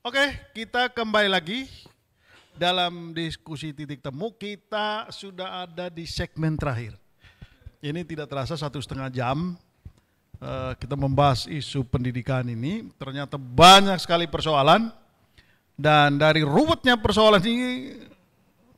Oke, kita kembali lagi dalam diskusi titik temu. Kita sudah ada di segmen terakhir. Ini tidak terasa 1,5 jam kita membahas isu pendidikan ini. Ternyata banyak sekali persoalan dan dari ruwetnya persoalan ini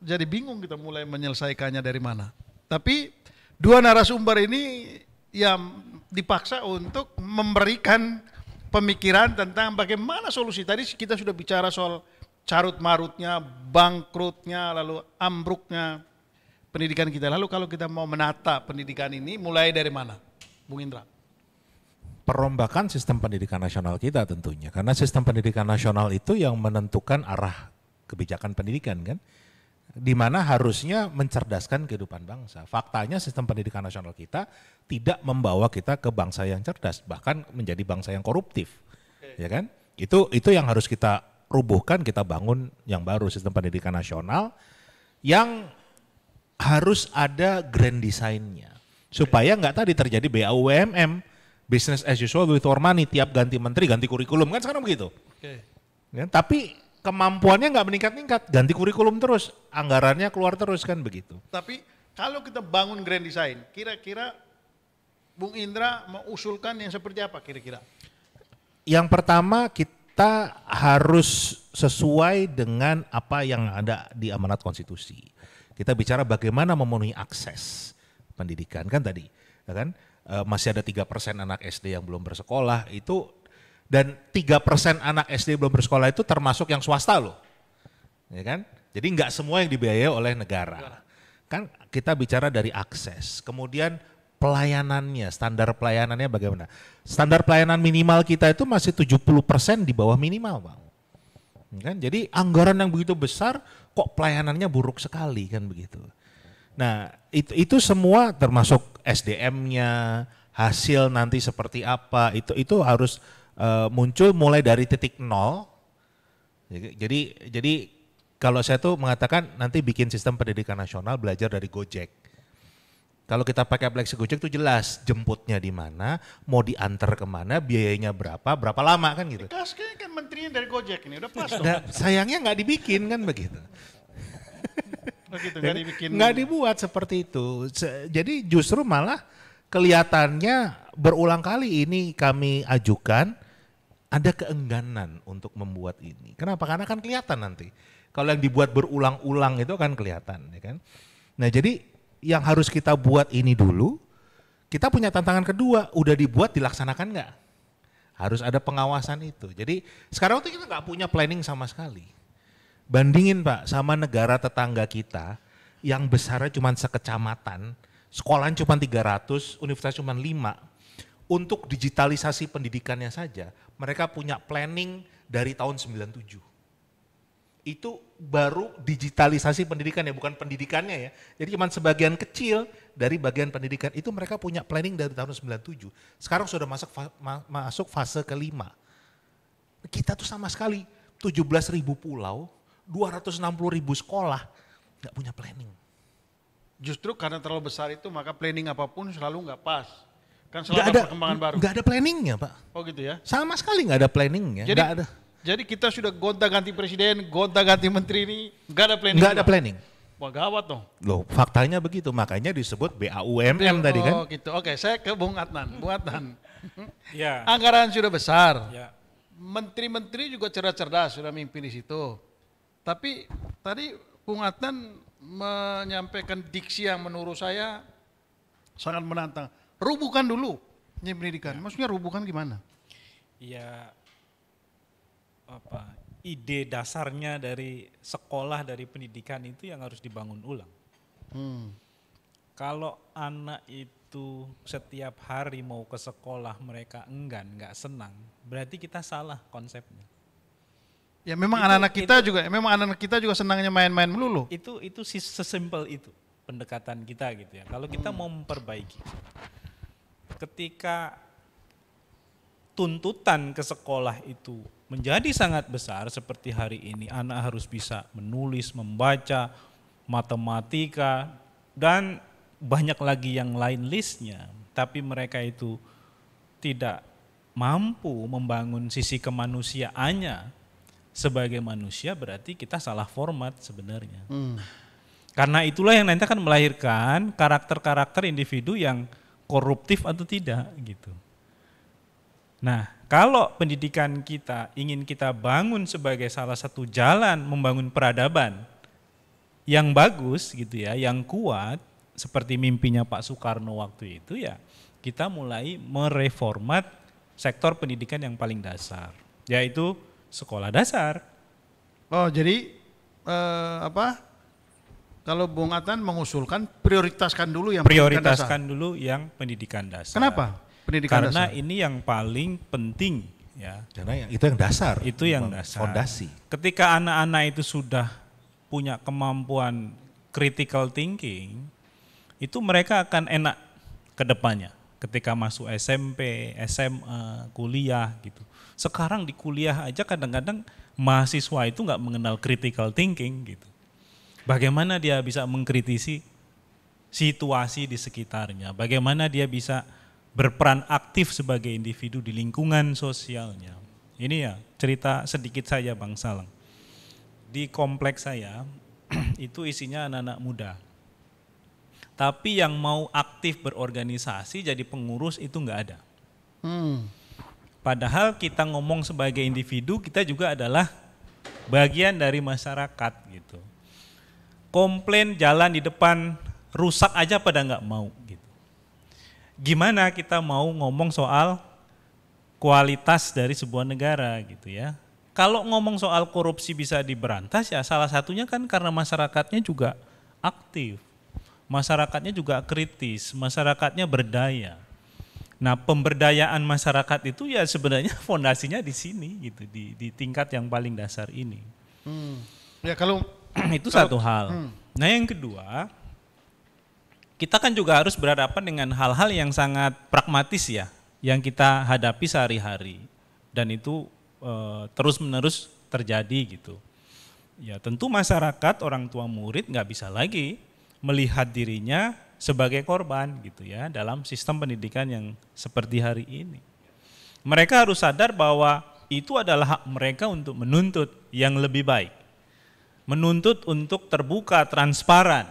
jadi bingung kita mulai menyelesaikannya dari mana. Tapi dua narasumber ini yang dipaksa untuk memberikan pemikiran tentang bagaimana solusi. Tadi kita sudah bicara soal carut marutnya, bangkrutnya, lalu ambruknya pendidikan kita. Lalu kalau kita mau menata pendidikan ini mulai dari mana, Bung Indra? Perombakan sistem pendidikan nasional kita tentunya. Karena sistem pendidikan nasional itu yang menentukan arah kebijakan pendidikan kan. Di mana harusnya mencerdaskan kehidupan bangsa. Faktanya sistem pendidikan nasional kita tidak membawa kita ke bangsa yang cerdas, bahkan menjadi bangsa yang koruptif. Ya kan? Itu yang harus kita rubuhkan, kita bangun yang baru sistem pendidikan nasional yang harus ada grand design-nya. Supaya nggak tadi terjadi BAUMM, business as usual with our money, tiap ganti menteri ganti kurikulum kan sekarang begitu. Ya, tapi kemampuannya nggak meningkat-ningkat, ganti kurikulum terus, anggarannya keluar terus kan begitu. Tapi kalau kita bangun grand design, kira-kira Bung Indra mau usulkan yang seperti apa kira-kira? Yang pertama kita harus sesuai dengan apa yang ada di amanat konstitusi. Kita bicara bagaimana memenuhi akses pendidikan kan tadi, ya kan? Masih ada 3% anak SD yang belum bersekolah itu. Dan 3% anak SD belum bersekolah itu termasuk yang swasta loh, ya kan? Jadi nggak semua yang dibiayai oleh negara. Kan kita bicara dari akses, kemudian pelayanannya, standar pelayanannya bagaimana? Standar pelayanan minimal kita itu masih 70% di bawah minimal, Bang. Ya kan? Jadi anggaran yang begitu besar, kok pelayanannya buruk sekali kan begitu. Nah itu semua termasuk SDM-nya, hasil nanti seperti apa, itu harus muncul mulai dari titik nol. Jadi kalau saya tuh mengatakan nanti bikin sistem pendidikan nasional belajar dari Gojek. Kalau kita pakai aplikasi Gojek tuh jelas jemputnya di mana, mau diantar kemana, biayanya berapa lama kan gitu. Kayaknya kan menterinya dari Gojek ini udah pas dong. Nah, sayangnya nggak dibikin kan begitu. Begitu nggak dibikin. Nggak dibuat seperti itu. Jadi justru malah kelihatannya berulang kali ini kami ajukan ada keengganan untuk membuat ini. Kenapa? Karena kan kelihatan nanti. Kalau yang dibuat berulang-ulang itu kan kelihatan, ya kan? Nah, jadi yang harus kita buat ini dulu. Kita punya tantangan kedua, udah dibuat dilaksanakan nggak? Harus ada pengawasan itu. Jadi sekarang tuh kita nggak punya planning sama sekali. Bandingin Pak sama negara tetangga kita yang besarnya cuma sekecamatan, sekolahan cuma 300, universitas cuma 5. Untuk digitalisasi pendidikannya saja, mereka punya planning dari tahun 97. Itu baru digitalisasi pendidikan ya, bukan pendidikannya ya. Jadi cuma sebagian kecil dari bagian pendidikan itu mereka punya planning dari tahun 97. Sekarang sudah masuk fase kelima. Kita tuh sama sekali 17.000 pulau, 260.000 sekolah, nggak punya planning. Justru karena terlalu besar itu maka planning apapun selalu nggak pas. Kan selalu ada perkembangan baru. Nggak ada planningnya Pak. Oh gitu ya? Sama sekali nggak ada planningnya. Jadi kita sudah gonta-ganti presiden, gonta-ganti menteri ini, nggak ada planning. Nggak ada planning. Wah gawat dong. Loh faktanya begitu, makanya disebut BAUMM tadi kan. Oh gitu, oke saya ke Bung Adnan. Bung Adnan, Ya. anggaran sudah besar. Ya. Menteri-menteri juga cerdas-cerdas sudah mimpin di situ. Tapi tadi Bung Adnan menyampaikan diksi yang menurut saya sangat menantang. Rubuhkan dulu ini pendidikan. Maksudnya rubuhkan gimana? Ya, ide dasarnya dari sekolah, dari pendidikan itu yang harus dibangun ulang. Kalau anak itu setiap hari mau ke sekolah mereka enggan, nggak senang, berarti kita salah konsepnya. Ya memang anak-anak kita juga senangnya main-main melulu. Itu sesimpel itu pendekatan kita gitu ya. Kalau kita mau memperbaiki, ketika tuntutan ke sekolah itu menjadi sangat besar seperti hari ini, anak harus bisa menulis, membaca, matematika, dan banyak lagi yang lain listnya, tapi mereka itu tidak mampu membangun sisi kemanusiaannya, sebagai manusia berarti kita salah format sebenarnya. Karena itulah yang nanti akan melahirkan karakter-karakter individu yang koruptif atau tidak gitu. Nah, kalau pendidikan kita ingin kita bangun sebagai salah satu jalan membangun peradaban yang bagus gitu ya, yang kuat seperti mimpinya Pak Soekarno waktu itu ya, kita mulai mereformat sektor pendidikan yang paling dasar, yaitu sekolah dasar. Oh, jadi kalau Bung Atan mengusulkan prioritaskan dulu yang pendidikan dasar. Kenapa? Pendidikan Karena dasar. ini yang paling penting ya. Karena itu yang dasar. Itu yang dasar. Fondasi. Ketika anak-anak itu sudah punya kemampuan critical thinking, itu mereka akan enak ke depannya. Ketika masuk SMP, SMA, kuliah gitu. Sekarang di kuliah aja kadang-kadang mahasiswa itu nggak mengenal critical thinking gitu. Bagaimana dia bisa mengkritisi situasi di sekitarnya, bagaimana dia bisa berperan aktif sebagai individu di lingkungan sosialnya. Ini ya cerita sedikit saja Bang Salang. Di kompleks saya itu isinya anak-anak muda. Tapi yang mau aktif berorganisasi jadi pengurus itu nggak ada. Padahal kita ngomong sebagai individu, kita juga adalah bagian dari masyarakat gitu. Komplain jalan di depan rusak aja pada nggak mau gitu. Gimana kita mau ngomong soal kualitas dari sebuah negara gitu ya. Kalau ngomong soal korupsi bisa diberantas ya salah satunya kan karena masyarakatnya juga aktif. Masyarakatnya juga kritis, masyarakatnya berdaya. Nah, pemberdayaan masyarakat itu ya sebenarnya fondasinya di sini gitu, di tingkat yang paling dasar ini. Ya kalau itu satu hal. Nah, yang kedua, kita kan juga harus berhadapan dengan hal-hal yang sangat pragmatis ya, yang kita hadapi sehari-hari dan itu terus-menerus terjadi gitu. Ya tentu masyarakat, orang tua murid nggak bisa lagi melihat dirinya sebagai korban gitu ya dalam sistem pendidikan yang seperti hari ini. Mereka harus sadar bahwa itu adalah hak mereka untuk menuntut yang lebih baik. Menuntut untuk terbuka, transparan.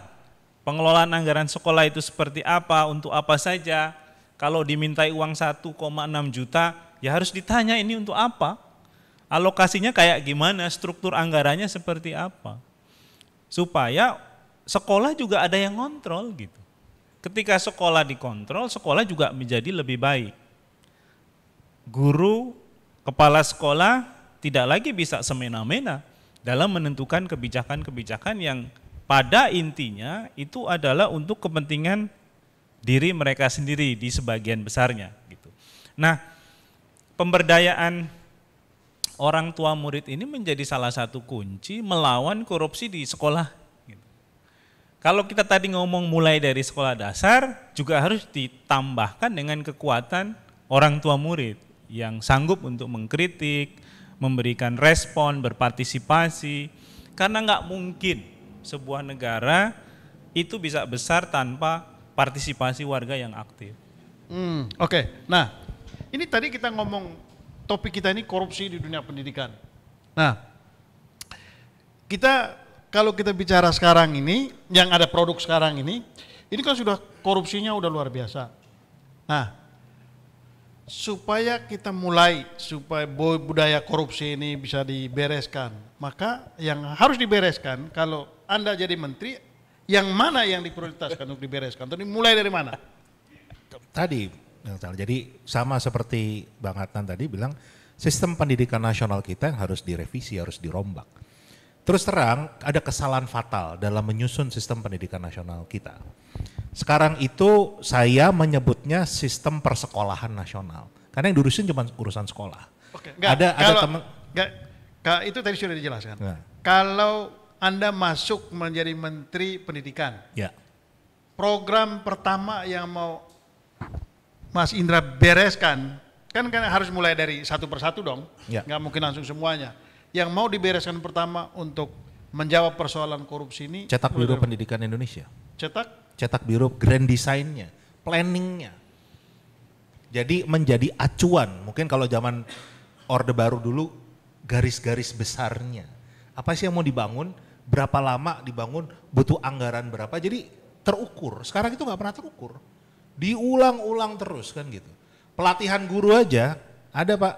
Pengelolaan anggaran sekolah itu seperti apa, untuk apa saja. Kalau dimintai uang 1,6 juta, ya harus ditanya ini untuk apa. Alokasinya kayak gimana, struktur anggarannya seperti apa. Supaya sekolah juga ada yang ngontrol gitu. Ketika sekolah dikontrol, sekolah juga menjadi lebih baik. Guru, kepala sekolah tidak lagi bisa semena-mena dalam menentukan kebijakan-kebijakan yang pada intinya itu adalah untuk kepentingan diri mereka sendiri di sebagian besarnya gitu. Nah, pemberdayaan orang tua murid ini menjadi salah satu kunci melawan korupsi di sekolah. Gitu. Kalau kita tadi ngomong mulai dari sekolah dasar, juga harus ditambahkan dengan kekuatan orang tua murid yang sanggup untuk mengkritik, memberikan respon, berpartisipasi, karena nggak mungkin sebuah negara itu bisa besar tanpa partisipasi warga yang aktif. Oke. Nah, ini tadi kita ngomong topik kita ini korupsi di dunia pendidikan. Nah, kalau kita bicara sekarang ini, yang ada produk sekarang ini kan sudah korupsinya udah luar biasa. Nah, supaya budaya korupsi ini bisa dibereskan, maka yang harus dibereskan kalau Anda jadi menteri, yang mana yang diprioritaskan untuk dibereskan? Tadi mulai dari mana? Tadi, jadi sama seperti Bang Adnan tadi bilang, sistem pendidikan nasional kita yang harus direvisi, harus dirombak. Terus terang, ada kesalahan fatal dalam menyusun sistem pendidikan nasional kita. Sekarang itu saya menyebutnya sistem persekolahan nasional. Karena yang diurusin cuma urusan sekolah. Oke, itu tadi sudah dijelaskan. Nah. Kalau Anda masuk menjadi Menteri Pendidikan, ya. Program pertama yang mau Mas Indra bereskan, kan harus mulai dari satu persatu dong, ya. Nggak mungkin langsung semuanya. Yang mau dibereskan pertama untuk menjawab persoalan korupsi ini, cetak Biro Pendidikan Indonesia. Cetak biro, grand design-nya, planningnya. Jadi menjadi acuan. Mungkin kalau zaman Orde Baru dulu garis-garis besarnya. Apa sih yang mau dibangun, berapa lama dibangun, butuh anggaran berapa, jadi terukur. Sekarang itu nggak pernah terukur. Diulang-ulang terus kan gitu. Pelatihan guru aja, ada Pak,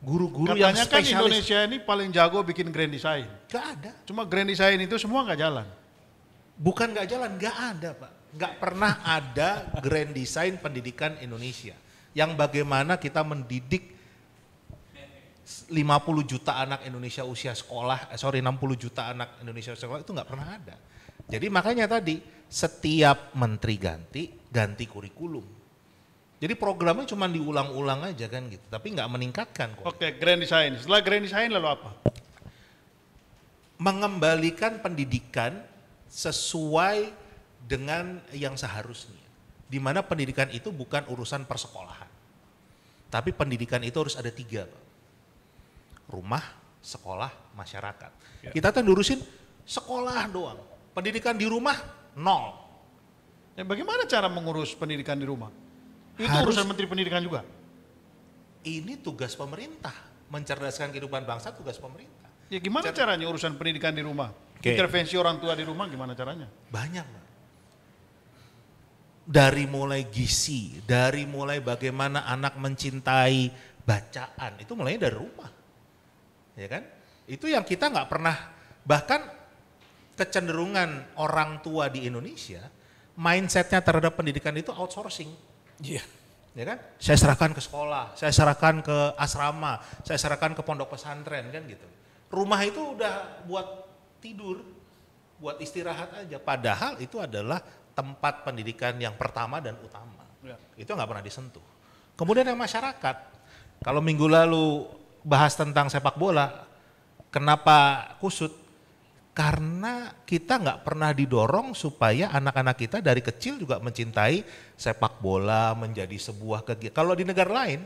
guru-guru yang Katanya kan spesialis. Indonesia ini paling jago bikin grand design. Gak ada. Cuma grand design itu semua nggak jalan. Bukan nggak jalan, nggak ada Pak. Nggak pernah ada grand design pendidikan Indonesia. Yang bagaimana kita mendidik 50 juta anak Indonesia usia sekolah, 60 juta anak Indonesia usia sekolah itu nggak pernah ada. Jadi makanya tadi setiap menteri ganti kurikulum. Jadi programnya cuma diulang-ulang aja kan gitu, tapi nggak meningkatkan. Oke, grand design. Setelah grand design lalu apa? Mengembalikan pendidikan sesuai dengan yang seharusnya. Di mana pendidikan itu bukan urusan persekolahan. Tapi pendidikan itu harus ada 3, Pak. Rumah, sekolah, masyarakat. Ya. Kita tuh ngurusin sekolah doang. Pendidikan di rumah 0. Ya, bagaimana cara mengurus pendidikan di rumah? Itu Harus- urusan Menteri Pendidikan juga. Ini tugas pemerintah. Mencerdaskan kehidupan bangsa tugas pemerintah. Ya gimana caranya urusan pendidikan di rumah? Oke. Intervensi orang tua di rumah gimana caranya? Banyak, Pak. Dari mulai gizi, dari mulai bagaimana anak mencintai bacaan, itu mulainya dari rumah. Ya kan? Itu yang kita nggak pernah, bahkan kecenderungan orang tua di Indonesia, mindsetnya terhadap pendidikan itu outsourcing. Iya. Ya kan? Saya serahkan ke sekolah, saya serahkan ke asrama, saya serahkan ke pondok pesantren kan gitu. Rumah itu udah buat tidur, buat istirahat aja. Padahal itu adalah tempat pendidikan yang pertama dan utama. Ya. Itu nggak pernah disentuh. Kemudian yang masyarakat, kalau minggu lalu bahas tentang sepak bola, kenapa kusut? Karena kita nggak pernah didorong supaya anak-anak kita dari kecil juga mencintai sepak bola, menjadi sebuah kegiatan. Kalau di negara lain,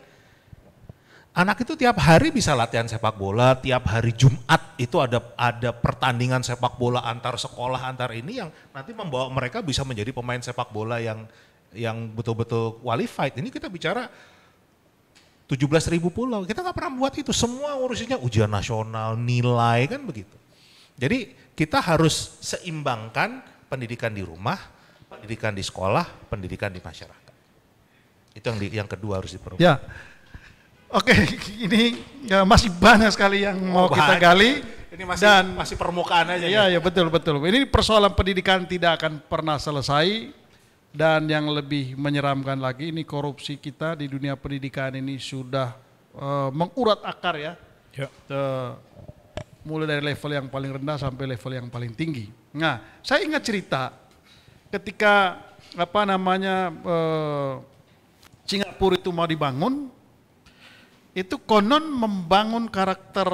anak itu tiap hari bisa latihan sepak bola, tiap hari Jumat itu ada pertandingan sepak bola antar sekolah, antar ini yang nanti membawa mereka bisa menjadi pemain sepak bola yang betul-betul qualified. Ini kita bicara 17.000 pulau, kita nggak pernah buat itu. Semua urusannya ujian nasional, nilai kan begitu. Jadi kita harus seimbangkan pendidikan di rumah, pendidikan di sekolah, pendidikan di masyarakat. Itu yang kedua harus diperlukan. Ya, oke, ini ya, masih banyak sekali yang mau kita banyak. gali. Ini dan masih permukaan aja. ya, ya betul. Ini persoalan pendidikan tidak akan pernah selesai. Dan yang lebih menyeramkan lagi, ini korupsi kita di dunia pendidikan ini sudah mengurat akar ya. Ya. Mulai dari level yang paling rendah sampai level yang paling tinggi. Nah, saya ingat cerita ketika Singapura itu mau dibangun, itu konon membangun karakter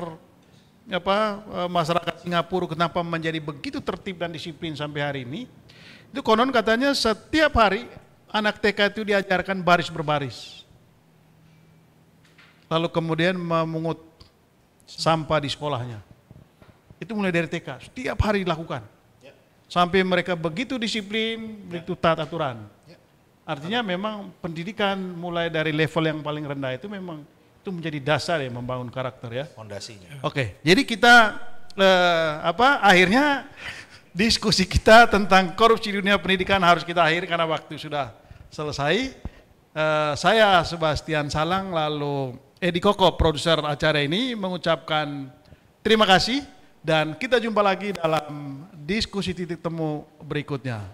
masyarakat Singapura kenapa menjadi begitu tertib dan disiplin sampai hari ini. Itu konon katanya setiap hari anak TK itu diajarkan baris berbaris. Lalu kemudian memungut sampah di sekolahnya. Itu mulai dari TK, setiap hari dilakukan. Sampai mereka begitu disiplin, begitu taat aturan. Artinya memang pendidikan mulai dari level yang paling rendah itu memang itu menjadi dasar ya membangun karakter ya. Fondasinya. Oke, jadi kita akhirnya diskusi kita tentang korupsi di dunia pendidikan harus kita akhiri karena waktu sudah selesai. Saya Sebastian Salang lalu Edi Koko produser acara ini mengucapkan terima kasih dan kita jumpa lagi dalam diskusi titik temu berikutnya.